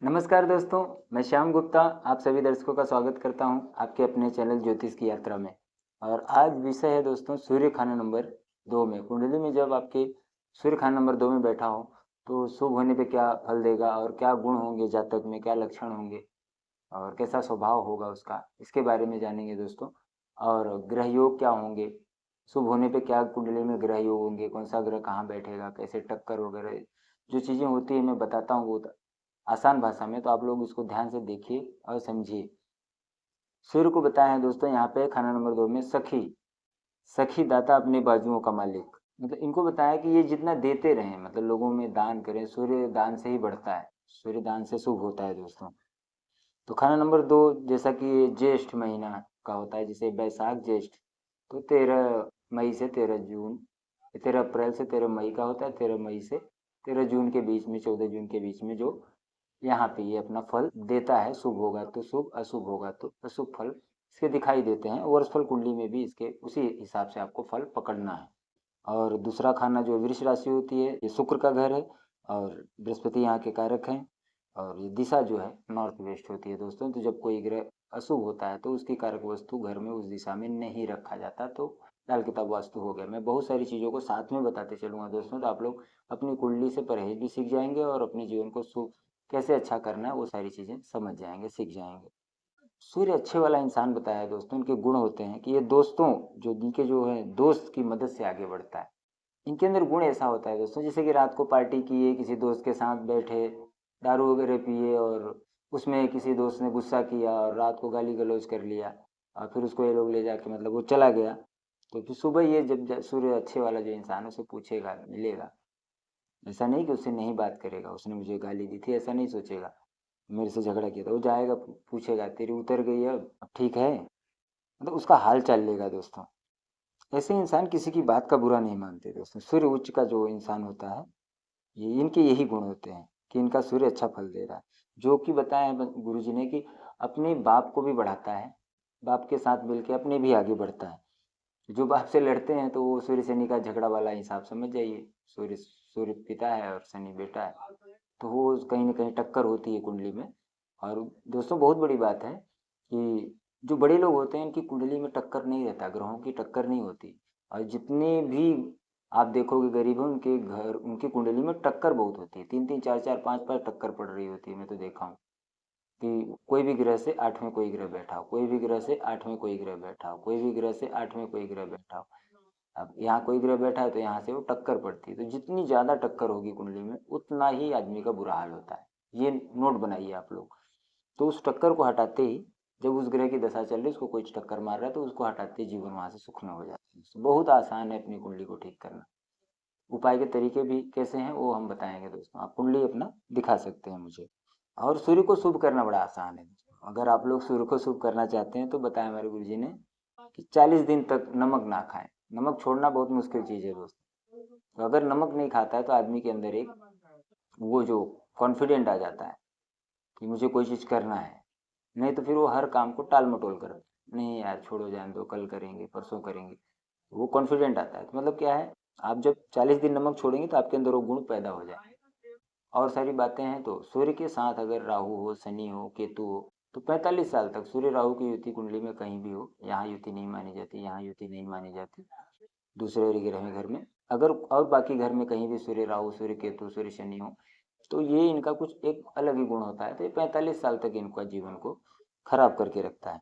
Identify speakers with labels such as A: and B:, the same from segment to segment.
A: नमस्कार दोस्तों, मैं श्याम गुप्ता आप सभी दर्शकों का स्वागत करता हूं आपके अपने चैनल ज्योतिष की यात्रा में। और आज विषय है दोस्तों सूर्य खाना नंबर 2 में। कुंडली में जब आपके सूर्य खाना नंबर 2 में बैठा हो तो शुभ होने पे क्या फल देगा और क्या गुण होंगे जातक में, क्या लक्षण होंगे और कैसा स्वभाव होगा उसका, इसके बारे में जानेंगे दोस्तों। और ग्रह योग क्या होंगे, शुभ होने पे क्या कुंडली में ग्रह योग होंगे, कौन सा ग्रह कहाँ बैठेगा, कैसे टक्कर वगैरह जो चीज़ें होती है मैं बताता हूँ वो आसान भाषा में, तो आप लोग इसको ध्यान से देखिए और समझिए। सूर्य को बताया है दोस्तों यहाँ पे खाना नंबर 2 में सखी, सखी दाता अपनी बाजुओं का मालिक। मतलब इनको बताया कि ये जितना देते रहें, मतलब लोगों में दान करें, सूर्य दान से ही बढ़ता है, सूर्य दान से शुभ होता है दोस्तों। तो खाना नंबर 2 जैसा कि ये ज्येष्ठ महीना का होता है, जैसे बैसाख ज्येष्ठ, तो 13 मई से 13 जून, 13 अप्रैल से 13 मई का होता है, 13 मई से 13 जून के बीच में, 14 जून के बीच में जो यहाँ पे ये अपना फल देता है, शुभ होगा तो शुभ, अशुभ होगा तो अशुभ फल इसके दिखाई देते हैं। वर्षफल कुंडली में भी इसके उसी हिसाब से आपको फल पकड़ना है। और दूसरा खाना जो वृष राशि होती है, ये शुक्र का घर है और बृहस्पति यहाँ के कारक हैं। और ये दिशा जो है नॉर्थ वेस्ट होती है दोस्तों। तो जब कोई ग्रह अशुभ होता है तो उसकी कारक वस्तु घर में उस दिशा में नहीं रखा जाता, तो लाल किताब वास्तु हो गया। मैं बहुत सारी चीज़ों को साथ में बताते चलूँगा दोस्तों, तो आप लोग अपनी कुंडली से परहेज भी सीख जाएंगे और अपने जीवन को कैसे अच्छा करना है वो सारी चीज़ें समझ जाएंगे, सीख जाएंगे। सूर्य अच्छे वाला इंसान बताया है दोस्तों, इनके गुण होते हैं कि ये दोस्तों जो इनके जो है दोस्त की मदद से आगे बढ़ता है। इनके अंदर गुण ऐसा होता है दोस्तों, जैसे कि रात को पार्टी किए, किसी दोस्त के साथ बैठे, दारू वगैरह पिए और उसमें किसी दोस्त ने गुस्सा किया और रात को गाली गलौज कर लिया और फिर उसको ये लोग ले जाके मतलब वो चला गया। तो फिर सुबह ये जब सूर्य अच्छे वाला जो इंसान है उसे पूछेगा, मिलेगा, ऐसा नहीं कि उससे नहीं बात करेगा, उसने मुझे गाली दी थी ऐसा नहीं सोचेगा, मेरे से झगड़ा किया था, वो जाएगा पूछेगा तेरी उतर गई अब ठीक है, मतलब उसका हाल चाल लेगा दोस्तों। ऐसे इंसान किसी की बात का बुरा नहीं मानते दोस्तों। सूर्य उच्च का जो इंसान होता है, ये इनके यही गुण होते हैं कि इनका सूर्य अच्छा फल दे रहा है। जो कि बताया है गुरु जी ने कि अपने बाप को भी बढ़ाता है, बाप के साथ मिलके अपने भी आगे बढ़ता है। जो बाप से लड़ते हैं तो वो सूर्य शनि का झगड़ा वाला हिसाब समझ जाइए। सूर्य सूर्य पिता है और शनि बेटा है, तो वो कहीं ना कहीं टक्कर होती है कुंडली में। और दोस्तों बहुत बड़ी बात है कि जो बड़े लोग होते हैं इनकी कुंडली में टक्कर नहीं रहता, ग्रहों की टक्कर नहीं होती। और जितने भी आप देखोगे गरीब हैं उनके घर, उनकी कुंडली में टक्कर बहुत होती है, तीन तीन चार चार पांच पांच टक्कर पड़ रही होती है। मैं तो देखा हूँ कि कोई भी ग्रह से 8वें कोई ग्रह बैठा हो, कोई भी ग्रह से 8वें कोई ग्रह बैठा हो, कोई भी ग्रह से 8वें कोई ग्रह बैठा हो। अब यहाँ कोई ग्रह बैठा है तो यहाँ से वो टक्कर पड़ती है। तो जितनी ज़्यादा टक्कर होगी कुंडली में उतना ही आदमी का बुरा हाल होता है, ये नोट बनाइए आप लोग। तो उस टक्कर को हटाते ही, जब उस ग्रह की दशा चल रही है उसको कोई टक्कर मार रहा है तो उसको हटाते ही जीवन वहाँ से सुखना हो जाता है। बहुत आसान है अपनी कुंडली को ठीक करना। उपाय के तरीके भी कैसे हैं वो हम बताएंगे दोस्तों, आप कुंडली अपना दिखा सकते हैं मुझे। और सूर्य को शुभ करना बड़ा आसान है दोस्तों। अगर आप लोग सूर्य को शुभ करना चाहते हैं तो बताया हमारे गुरु जी ने कि 40 दिन तक नमक ना खाएं। नमक छोड़ना बहुत मुश्किल चीज़ है दोस्तों। तो अगर नमक नहीं खाता है तो आदमी के अंदर एक वो जो कॉन्फिडेंट आ जाता है कि मुझे कोई चीज़ करना है। नहीं तो फिर वो हर काम को टाल मटोल कर, नहीं यार छोड़ो जाने दो, कल करेंगे परसों करेंगे, वो कॉन्फिडेंट आता है। तो मतलब क्या है, आप जब 40 दिन नमक छोड़ेंगे तो आपके अंदर वो गुण पैदा हो जाए। और सारी बातें हैं तो सूर्य के साथ अगर राहु हो, शनि हो, केतु हो, तो 45 साल तक सूर्य राहु की युति कुंडली में कहीं भी हो, यहाँ युति नहीं मानी जाती, यहाँ युति नहीं मानी जाती दूसरे ग्रह घर में। अगर और बाकी घर में कहीं भी सूर्य राहु, सूर्य केतु, सूर्य शनि हो तो ये इनका कुछ एक अलग ही गुण होता है। तो ये 45 साल तक इनका जीवन को खराब करके रखता है।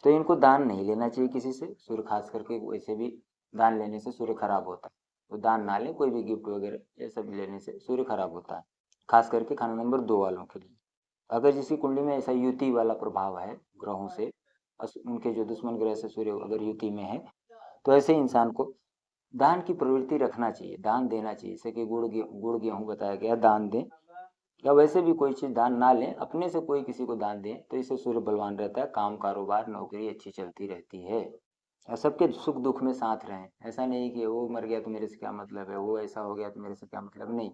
A: तो इनको दान नहीं लेना चाहिए किसी से, सूर्य खास करके वैसे भी दान लेने से सूर्य खराब होता है। तो दान ना लें, कोई भी गिफ्ट वगैरह ये सब लेने से सूर्य खराब होता है, खास करके खाना नंबर 2 वालों के लिए। अगर जिसकी कुंडली में ऐसा युति वाला प्रभाव है ग्रहों से, उनके जो दुश्मन ग्रह से सूर्य अगर युति में है, तो ऐसे इंसान को दान की प्रवृत्ति रखना चाहिए, दान देना चाहिए। जैसे कि गुड़ गेहूँ बताया गया दान दें, या वैसे भी कोई चीज़ दान ना लें, अपने से कोई किसी को दान दें तो इससे सूर्य बलवान रहता है, काम कारोबार नौकरी अच्छी चलती रहती है। और सबके सुख दुख में साथ रहें। ऐसा नहीं कि वो मर गया तो मेरे से क्या मतलब है, वो ऐसा हो गया तो मेरे से क्या मतलब, नहीं,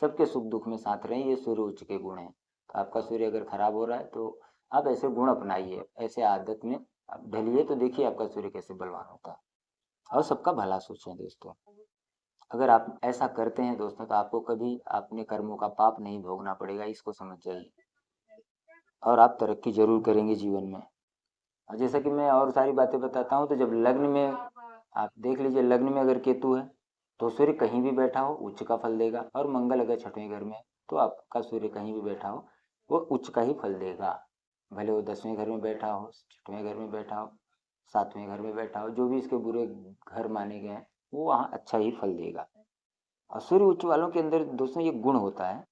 A: सबके सुख दुख में साथ रहें, ये सूर्य उच्च के गुण हैं। तो आपका सूर्य अगर खराब हो रहा है तो आप ऐसे गुण अपनाइए, ऐसे आदत में आप ढलिए, तो देखिए आपका सूर्य कैसे बलवान होता है। और सबका भला सोचें दोस्तों। अगर आप ऐसा करते हैं दोस्तों तो आपको कभी अपने कर्मों का पाप नहीं भोगना पड़ेगा, इसको समझ जाइए। और आप तरक्की जरूर करेंगे जीवन में। और जैसा कि मैं और सारी बातें बताता हूँ, तो जब लग्न में आप देख लीजिए, लग्न में अगर केतु है तो सूर्य कहीं भी बैठा हो उच्च का फल देगा, और मंगल अगर छठवें घर में है तो आपका सूर्य कहीं भी बैठा हो वो उच्च का ही फल देगा। भले वो 10वें घर में बैठा हो, छठवें घर में बैठा हो, 7वें घर में बैठा हो, जो भी इसके बुरे घर माने गए हैं वो वहाँ अच्छा ही फल देगा। और सूर्य उच्च वालों के अंदर दोस्तों ये गुण होता है,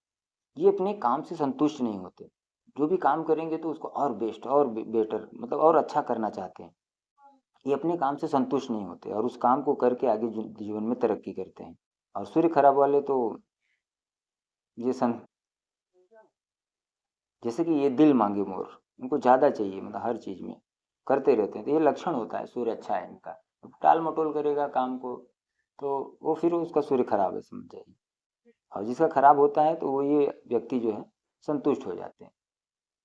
A: ये अपने काम से संतुष्ट नहीं होते। जो भी काम करेंगे तो उसको और बेस्ट और बेटर मतलब और अच्छा करना चाहते हैं। ये अपने काम से संतुष्ट नहीं होते और उस काम को करके आगे जीवन में तरक्की करते हैं। और सूर्य खराब वाले तो ये सं जैसे कि ये दिल मांगे मोर, उनको ज़्यादा चाहिए, मतलब हर चीज़ में करते रहते हैं, तो ये लक्षण होता है सूर्य अच्छा है इनका। टाल मटोल करेगा काम को तो वो फिर उसका सूर्य खराब है समझ जाइए। और जिसका खराब होता है तो वो ये व्यक्ति जो है संतुष्ट हो जाते हैं,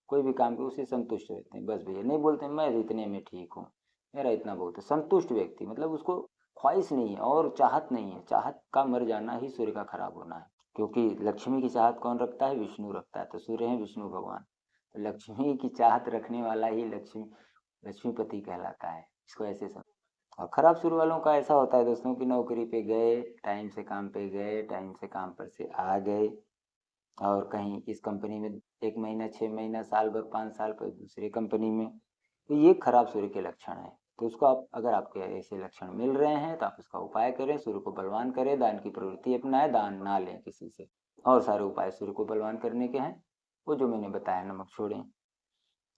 A: कोई भी काम पे उसे संतुष्ट रहते हैं, बस भैया नहीं बोलते मैं इतने में ठीक हूँ, मेरा इतना बहुत है। संतुष्ट व्यक्ति मतलब उसको ख्वाहिश नहीं है और चाहत नहीं है, चाहत का मर जाना ही सूर्य का खराब होना है। क्योंकि लक्ष्मी की चाहत कौन रखता है? विष्णु रखता है, तो सूर्य है विष्णु भगवान, तो लक्ष्मी की चाहत रखने वाला ही लक्ष्मीपति कहलाता है, इसको ऐसे समझ। और खराब सूर्य वालों का ऐसा होता है दोस्तों कि नौकरी पे गए, टाइम से काम पे गए, टाइम से काम पर से आ गए, और कहीं इस कंपनी में 1 महीना, 6 महीना, साल भर, 5 साल पर दूसरी कंपनी में, तो ये खराब सूर्य के लक्षण है। तो उसको आप अगर आपके ऐसे लक्षण मिल रहे हैं तो आप उसका उपाय करें, सूर्य को बलवान करें, दान की प्रवृत्ति अपनाएं, दान ना लें किसी से। और सारे उपाय सूर्य को बलवान करने के हैं, वो जो मैंने बताया, नमक छोड़ें।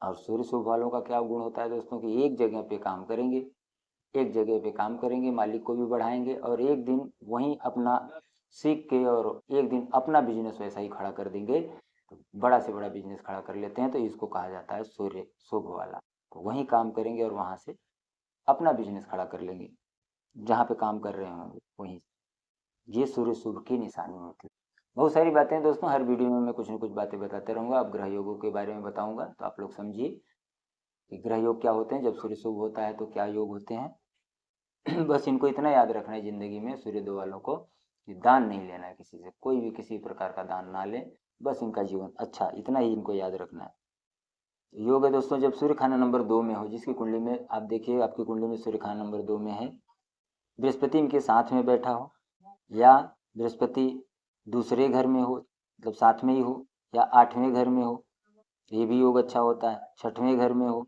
A: और सूर्य शुभ वालों का क्या गुण होता है दोस्तों कि एक जगह पे काम करेंगे, एक जगह पे काम करेंगे, मालिक को भी बढ़ाएंगे, और एक दिन वहीं अपना सीख के और एक दिन अपना बिजनेस वैसा ही खड़ा कर देंगे, तो बड़ा से बड़ा बिजनेस खड़ा कर लेते हैं, तो इसको कहा जाता है सूर्य शुभ वाला। तो वहीं काम करेंगे और वहाँ से अपना बिजनेस खड़ा कर लेंगे, जहाँ पे काम कर रहे होंगे वहीं। ये सूर्य शुभ की निशानी होती है। बहुत सारी बातें हैं दोस्तों, हर वीडियो में मैं कुछ न कुछ बातें बताते रहूँगा। अब ग्रह योगों के बारे में बताऊँगा तो आप लोग समझिए कि ग्रह योग क्या होते हैं, जब सूर्य शुभ होता है तो क्या योग होते हैं। बस इनको इतना याद रखना है ज़िंदगी में सूर्य दो वालों को कि दान नहीं लेना है किसी से, कोई भी किसी प्रकार का दान ना लें, बस इनका जीवन अच्छा, इतना ही इनको याद रखना है। योग है दोस्तों जब सूर्य खाना नंबर 2 में हो, जिसकी कुंडली में आप देखिए आपकी कुंडली में सूर्य खाना नंबर 2 में है, बृहस्पति इनके साथ में बैठा हो, या बृहस्पति दूसरे घर में हो मतलब साथ में ही हो, या 8वें घर में हो, ये भी योग अच्छा होता है। 6वें घर में हो,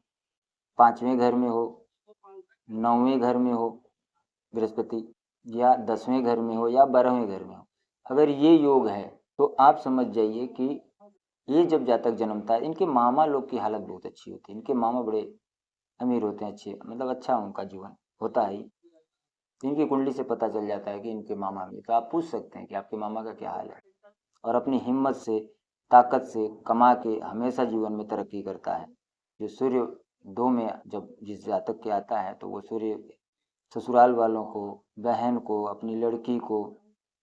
A: 5वें घर में हो, 9वें घर में हो बृहस्पति, या 10वें घर में हो, या 12वें घर में हो, अगर ये योग है तो आप समझ जाइए कि ये जब जातक जन्मता है, इनके मामा लोग की हालत बहुत अच्छी होती है, इनके मामा बड़े अमीर होते हैं, अच्छे मतलब अच्छा उनका जीवन होता है। तो इनकी कुंडली से पता चल जाता है कि इनके मामा अमीर, तो आप पूछ सकते हैं कि आपके मामा का क्या हाल है। और अपनी हिम्मत से, ताकत से कमा के हमेशा जीवन में तरक्की करता है। जो सूर्य 2 में जब जिस जातक के आता है तो वो सूर्य ससुराल वालों को, बहन को, अपनी लड़की को,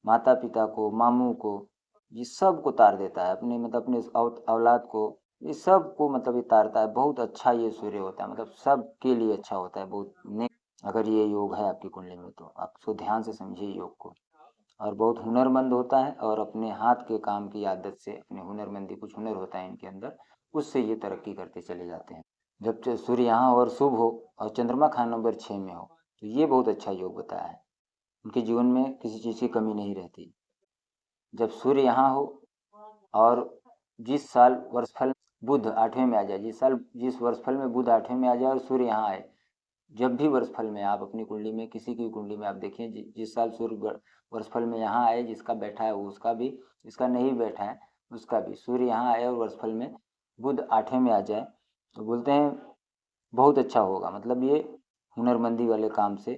A: माता पिता को, मामू को, ये सब को तार देता है, अपने मतलब अपने औलाद को, ये सब को मतलब ये तारता है। बहुत अच्छा ये सूर्य होता है, मतलब सबके लिए अच्छा होता है, बहुत नेक। अगर ये योग है आपकी कुंडली में तो आप इसको ध्यान से समझिए योग को। और बहुत हुनरमंद होता है, और अपने हाथ के काम की आदत से, अपने हुनरमंदी, कुछ हुनर होता है इनके अंदर, उससे ये तरक्की करते चले जाते हैं। जब सूर्य यहाँ और शुभ हो और चंद्रमा खान नंबर 6 में हो, तो ये बहुत अच्छा योग बताया है, उनके जीवन में किसी चीज़ की कमी नहीं रहती। जब सूर्य यहाँ हो और जिस साल वर्षफल बुध 8वें में आ जाए, जिस वर्षफल में बुध 8वें में आ जाए और सूर्य यहाँ आए, जब भी वर्षफल में आप अपनी कुंडली में, किसी की कुंडली में आप देखिए, जिस साल सूर्य वर्षफल में यहाँ आए, जिसका बैठा है वो उसका भी, जिसका नहीं बैठा है उसका भी, सूर्य यहाँ आए और वर्षफल में बुध 8वें में आ जाए, तो बोलते हैं बहुत अच्छा होगा। मतलब ये हुनरमंदी वाले काम से,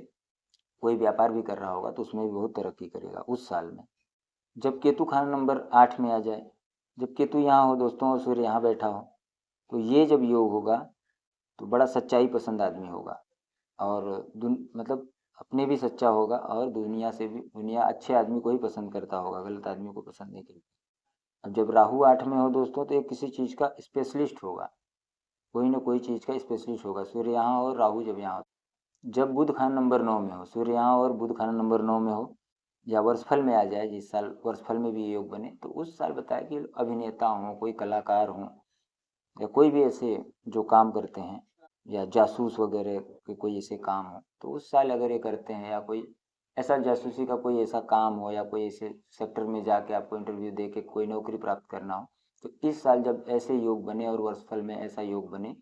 A: कोई व्यापार भी कर रहा होगा तो उसमें भी बहुत तरक्की करेगा उस साल में। जब केतु खाना नंबर 8 में आ जाए, जब केतु यहाँ हो दोस्तों और सूर्य यहाँ बैठा हो, तो ये जब योग होगा तो बड़ा सच्चाई पसंद आदमी होगा, और मतलब अपने भी सच्चा होगा, और दुनिया से भी, दुनिया अच्छे आदमी को ही पसंद करता होगा, गलत आदमी को पसंद नहीं करता। अब जब राहु 8 में हो दोस्तों तो ये किसी चीज़ का स्पेशलिस्ट होगा, कोई ना कोई चीज़ का स्पेशलिस्ट होगा, सूर्य यहाँ और राहु जब यहाँ। जब बुध खाना नंबर 9 में हो, सूर्य यहाँ और बुध खाना नंबर 9 में हो, या वर्षफल में आ जाए, जिस साल वर्षफल में भी योग बने, तो उस साल बताया कि अभिनेता हों, कोई कलाकार हों, या कोई भी ऐसे जो काम करते हैं या जासूस वगैरह के कोई ऐसे काम हो, तो उस साल अगर ये करते हैं या कोई ऐसा जासूसी का कोई ऐसा काम हो या कोई ऐसे सेक्टर में जाके आपको इंटरव्यू दे के कोई नौकरी प्राप्त करना हो, तो इस साल जब ऐसे योग बने और वर्षफल में ऐसा योग बने,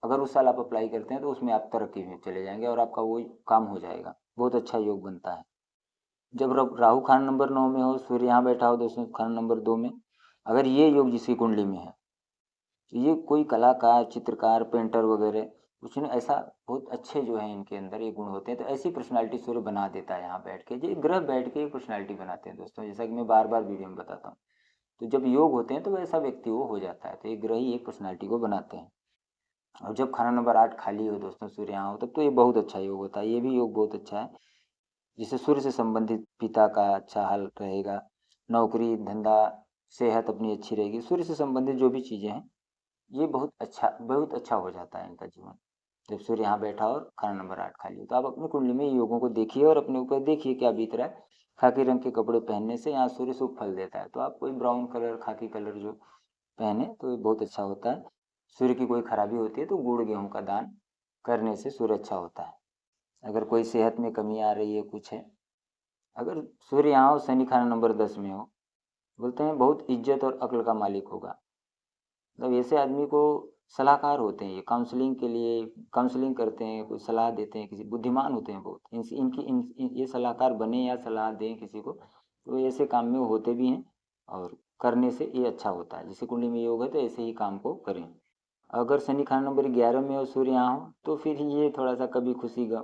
A: अगर उस साल आप अप्लाई करते हैं तो उसमें आप तरक्की में चले जाएंगे और आपका वो काम हो जाएगा। बहुत अच्छा योग बनता है। जब राहु खाना नंबर 9 में हो, सूर्य यहाँ बैठा हो दोस्तों खाना नंबर 2 में, अगर ये योग जिसकी कुंडली में है, तो ये कोई कलाकार, चित्रकार, पेंटर वगैरह कुछ नहीं, ऐसा बहुत अच्छे जो है इनके अंदर ये गुण होते हैं, तो ऐसी पर्सनालिटी सूर्य बना देता है यहाँ बैठ के। ये ग्रह बैठ के एक पर्सनालिटी बनाते हैं दोस्तों, जैसा कि मैं बार बार वीडियो में बताता हूँ। तो जब योग होते हैं तो वैसा व्यक्ति वो हो जाता है, तो ये ग्रह ही एक पर्सनालिटी को बनाते हैं। और जब खाना नंबर 8 खाली हो दोस्तों, सूर्य यहाँ हो, तब तो ये बहुत अच्छा योग होता है। ये भी योग बहुत अच्छा है, जिससे सूर्य से संबंधित पिता का अच्छा हाल रहेगा, नौकरी धंधा सेहत अपनी अच्छी रहेगी। सूर्य से संबंधित जो भी चीज़ें हैं ये बहुत अच्छा हो जाता है इनका जीवन, जब सूर्य यहाँ बैठा और खाना नंबर 8 खाली हो। तो आप अपनी कुंडली में योगों को देखिए और अपने ऊपर देखिए क्या बीत रहा है। खाकी रंग के कपड़े पहनने से यहाँ सूर्य शुभ फल देता है, तो आप कोई ब्राउन कलर, खाकी कलर जो पहने तो ये बहुत अच्छा होता है। सूर्य की कोई खराबी होती है तो गुड़ गेहूं का दान करने से सूर्य अच्छा होता है। अगर कोई सेहत में कमी आ रही है, कुछ है, अगर सूर्य यहाँ हो, शनि खाना नंबर 10 में हो, बोलते हैं बहुत इज्जत और अक्ल का मालिक होगा। मतलब ऐसे आदमी को सलाहकार होते हैं, ये काउंसलिंग के लिए काउंसलिंग करते हैं, कोई सलाह देते हैं, किसी बुद्धिमान होते हैं बहुत, ये सलाहकार बने या सलाह दें किसी को, तो ऐसे काम में वो होते भी हैं और करने से ये अच्छा होता है। जैसे कुंडली में योग है तो ऐसे ही काम को करें। अगर शनि खाना नंबर 11 में और सूर्य यहाँ हो, तो फिर ये थोड़ा सा कभी खुशी का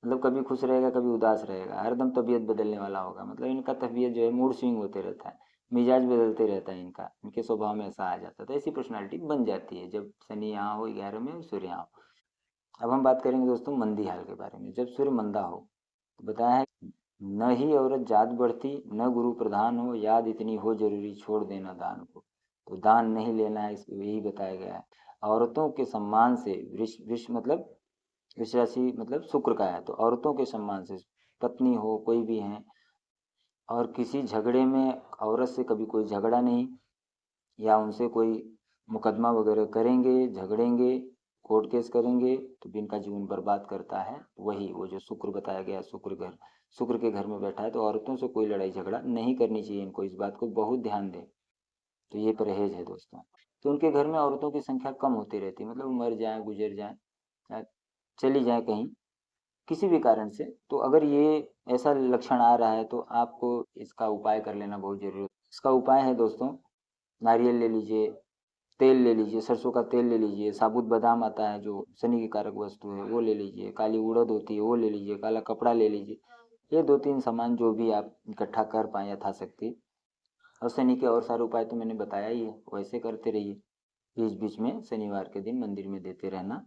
A: मतलब कभी खुश रहेगा कभी उदास रहेगा, हरदम तबीयत बदलने वाला होगा। मतलब इनका तबीयत जो है मूड स्विंग होते रहता है, मिजाज बदलते रहता है इनका, इनके स्वभाव में ऐसा आ जाता है। तो ऐसी पर्सनालिटी बन जाती है जब शनि यहाँ हो 11 में और सूर्य यहाँ हो। अब हम बात करेंगे दोस्तों मंदी हाल के बारे में। जब सूर्य मंदा हो तो बताया है, न ही औरत जात बढ़ती, न गुरु प्रधान हो, याद इतनी हो जरूरी छोड़ देना दान को। तो दान नहीं लेना है, इसको यही बताया गया है। औरतों के सम्मान से वृष वृष मतलब वृष राशि मतलब शुक्र का है, तो औरतों के सम्मान से, पत्नी हो कोई भी है, और किसी झगड़े में औरत से कभी कोई झगड़ा नहीं, या उनसे कोई मुकदमा वगैरह करेंगे, झगड़ेंगे, कोर्ट केस करेंगे तो भी इनका जीवन बर्बाद करता है। वही वो जो शुक्र बताया गया, शुक्र के घर में बैठा है, तो औरतों से कोई लड़ाई झगड़ा नहीं करनी चाहिए इनको, इस बात को बहुत ध्यान दें। तो ये परहेज है दोस्तों। तो उनके घर में औरतों की संख्या कम होती रहती है, मतलब मर जाए, गुजर जाए, या चली जाए कहीं किसी भी कारण से। तो अगर ये ऐसा लक्षण आ रहा है तो आपको इसका उपाय कर लेना बहुत जरूरी है। इसका उपाय है दोस्तों, नारियल ले लीजिए, तेल ले लीजिए, सरसों का तेल ले लीजिए, साबुत बादाम आता है जो शनि की कारक वस्तु है वो ले लीजिए, काली उड़द होती है वो ले लीजिए, काला कपड़ा ले लीजिए। ये 2-3 सामान जो भी आप इकट्ठा कर पाए यथाशक्ति। और शनि के और सारे उपाय तो मैंने बताया ही है, वैसे करते रहिए। बीच बीच में शनिवार के दिन मंदिर में देते रहना।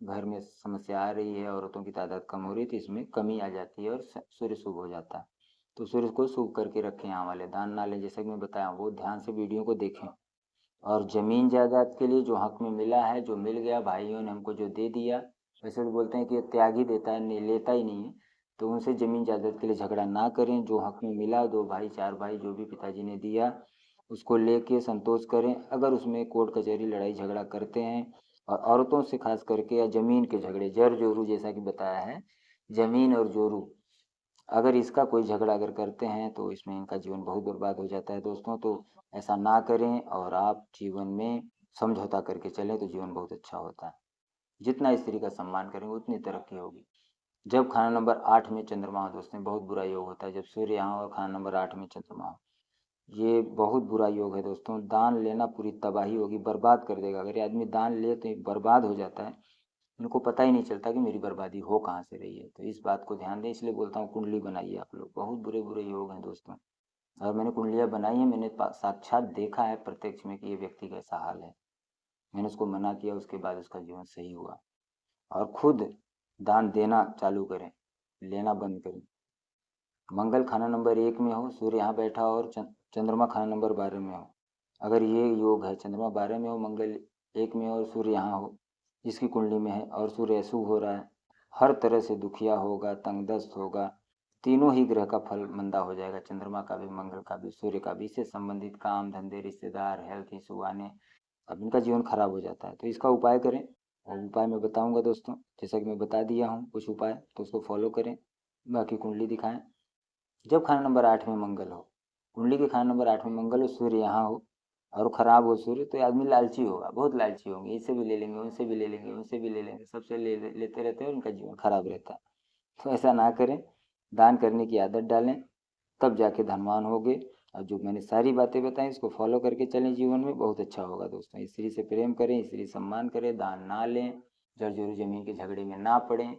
A: घर में समस्या आ रही है, औरतों की तादाद कम हो रही है, तो इसमें कमी आ जाती है और सूर्य शुभ हो जाता है। तो सूर्य को शुभ करके रखें। यहाँ वाले दान ना लें, जैसे कि मैं बताया, वो ध्यान से वीडियो को देखें। और जमीन जायदाद के लिए जो हक में मिला है, जो मिल गया, भाइयों ने हमको जो दे दिया, वैसे तो बोलते हैं कि ये त्याग ही देता है, नहीं लेता ही नहीं है, तो उनसे जमीन जायदाद के लिए झगड़ा ना करें। जो हक में मिला, 2 भाई 4 भाई जो भी पिताजी ने दिया, उसको लेके संतोष करें। अगर उसमें कोर्ट कचहरी लड़ाई झगड़ा करते हैं, और औरतों से खास करके, या जमीन के झगड़े, जर जोरू जैसा कि बताया है, जमीन और जोरू, अगर इसका कोई झगड़ा अगर करते हैं तो इसमें इनका जीवन बहुत बर्बाद हो जाता है दोस्तों। तो ऐसा ना करें और आप जीवन में समझौता करके चलें तो जीवन बहुत अच्छा होता है। जितना स्त्री का सम्मान करेंगे उतनी तरक्की होगी। जब खाना नंबर 8 में चंद्रमा हो दोस्तों, बहुत बुरा योग होता है। जब सूर्य यहाँ और खाना नंबर 8 में चंद्रमा हो, ये बहुत बुरा योग है दोस्तों। दान लेना पूरी तबाही होगी, बर्बाद कर देगा। अगर ये आदमी दान ले तो ये बर्बाद हो जाता है, इनको पता ही नहीं चलता कि मेरी बर्बादी हो कहाँ से रही है। तो इस बात को ध्यान दें, इसलिए बोलता हूँ कुंडली बनाइए आप लोग। बहुत बुरे बुरे योग हैं दोस्तों, और मैंने कुंडलियाँ बनाई हैं, मैंने साक्षात देखा है प्रत्यक्ष में कि ये व्यक्ति का ऐसा हाल है। मैंने उसको मना किया, उसके बाद उसका जीवन सही हुआ। और खुद दान देना चालू करें, लेना बंद करें। मंगल खाना नंबर 1 में हो, सूर्य यहाँ बैठा हो, और चंद्रमा खाना नंबर 12 में हो। अगर ये योग है, चंद्रमा 12 में हो, मंगल 1 में हो और सूर्य यहाँ हो, जिसकी कुंडली में है, और सूर्य अशुभ हो रहा है, हर तरह से दुखिया होगा, तंगदस्त होगा। तीनों ही ग्रह का फल मंदा हो जाएगा, चंद्रमा का भी, मंगल का भी, सूर्य का भी। इससे संबंधित काम धंधे, रिश्तेदार, हेल्थ इशू आने, अब इनका जीवन खराब हो जाता है। तो इसका उपाय करें, और उपाय मैं बताऊंगा दोस्तों, जैसा कि मैं बता दिया हूँ कुछ उपाय, तो उसको फॉलो करें। बाकी कुंडली दिखाएं। जब खाना नंबर 8 में मंगल हो, कुंडली के खाना नंबर 8 में मंगल हो, सूर्य यहाँ हो और खराब हो सूर्य, तो ये आदमी लालची होगा, बहुत लालची होंगे, इससे भी ले लेंगे, उनसे भी ले लेंगे, उनसे भी ले लेंगे, सबसे लेते रहते हैं और उनका जीवन खराब रहता है। तो ऐसा ना करें, दान करने की आदत डालें, तब जाके धनवान होगे। और जो मैंने सारी बातें बताई इसको फॉलो करके चलें, जीवन में बहुत अच्छा होगा दोस्तों। स्त्री से प्रेम करें, स्त्री सम्मान करें, दान ना लें, जर जमीन के झगड़े में ना पड़ें,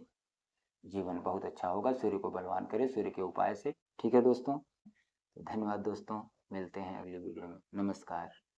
A: जीवन बहुत अच्छा होगा। सूर्य को बलवान करें सूर्य के उपाय से। ठीक है दोस्तों, तो धन्यवाद दोस्तों, मिलते हैं अगले वीडियो में। नमस्कार।